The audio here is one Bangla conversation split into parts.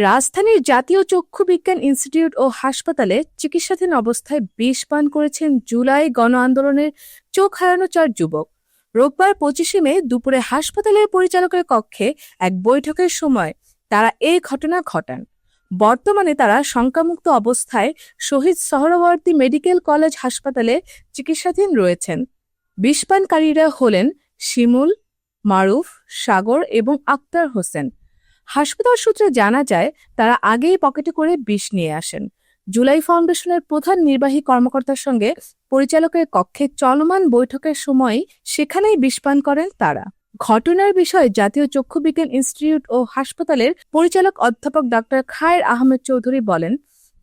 রাজধানীর জাতীয় চক্ষু বিজ্ঞান ইনস্টিটিউট ও হাসপাতালে চিকিৎসাধীন অবস্থায় বিষ পান করেছেন জুলাই গণ আন্দোলনের চোখ হারানো 4 যুবক। রোববার 25 মে দুপুরে হাসপাতালের পরিচালকের কক্ষে এক বৈঠকের সময় তারা এই ঘটনা ঘটান। বর্তমানে তারা শঙ্কামুক্ত অবস্থায় শহীদ সোহরাওয়ার্দী মেডিকেল কলেজ হাসপাতালে চিকিৎসাধীন রয়েছেন। বিষপানকারীরা হলেন শিমুল, মারুফ, সাগর এবং আক্তার হোসেন। হাসপাতাল সূত্রে জানা যায়, তারা আগেই পকেটে করে বিষ নিয়ে আসেন। জুলাই ফাউন্ডেশনের প্রধান নির্বাহী কর্মকর্তার সঙ্গে পরিচালকের কক্ষে চলমান বৈঠকের সময় সেখানেই বিষপান করেন তারা। ঘটনার বিষয়ে জাতীয় চক্ষু বিজ্ঞান ইনস্টিটিউট ও হাসপাতালের পরিচালক অধ্যাপক ডাক্তার খায়ের আহমেদ চৌধুরী বলেন,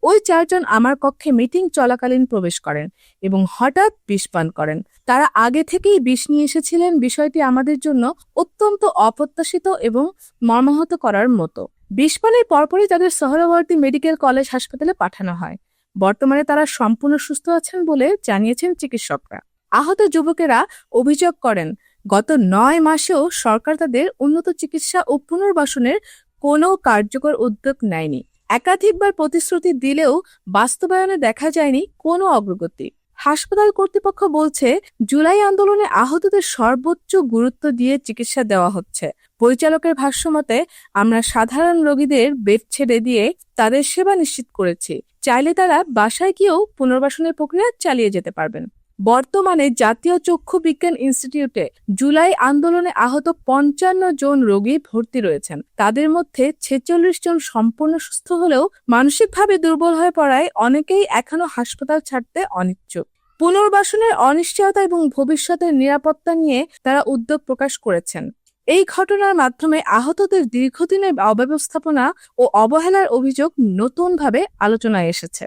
ওই 4 জন আমার কক্ষে মিটিং চলাকালীন প্রবেশ করেন এবং হঠাৎ বিষ পান করেন। তারা আগে থেকেই বিষ নিয়ে এসেছিলেন। বিষয়টি আমাদের জন্য অত্যন্ত অপ্রত্যাশিত এবং মর্মাহত করার মতো। বিষ পানের পরপরই তাদের সোহরাওয়ার্দী মেডিকেল কলেজ হাসপাতালে পাঠানো হয়। বর্তমানে তারা সম্পূর্ণ সুস্থ আছেন বলে জানিয়েছেন চিকিৎসকরা। আহত যুবকেরা অভিযোগ করেন, গত 9 মাসেও সরকার তাদের উন্নত চিকিৎসা ও পুনর্বাসনের কোনো কার্যকর উদ্যোগ নেয়নি। একাধিকবার প্রতিশ্রুতি দিলেও বাস্তবায়নে দেখা যায়নি কোনো অগ্রগতি। হাসপাতাল কর্তৃপক্ষ বলছে, জুলাই আন্দোলনে আহতদের সর্বোচ্চ গুরুত্ব দিয়ে চিকিৎসা দেওয়া হচ্ছে। পরিচালকের ভাষ্যমতে, আমরা সাধারণ রোগীদের বেড ছেড়ে দিয়ে তাদের সেবা নিশ্চিত করেছি। চাইলে তারা বাসায় গিয়েও পুনর্বাসনের প্রক্রিয়া চালিয়ে যেতে পারবেন। বর্তমানে জাতীয় চক্ষু বিজ্ঞান ইনস্টিটিউটে জুলাই আন্দোলনে আহত 55 জন রোগী ভর্তি রয়েছেন। তাদের মধ্যে 46 জন সম্পূর্ণ সুস্থ হলেও মানসিকভাবে দুর্বল হয়ে পড়ায় অনেকেই এখনো হাসপাতাল ছাড়তে অনিচ্ছুক। পুনর্বাসনের অনিশ্চয়তা এবং ভবিষ্যতের নিরাপত্তা নিয়ে তারা উদ্বেগ প্রকাশ করেছেন। এই ঘটনার মাধ্যমে আহতদের দীর্ঘদিনের অব্যবস্থাপনা ও অবহেলার অভিযোগ নতুনভাবে আলোচনায় এসেছে।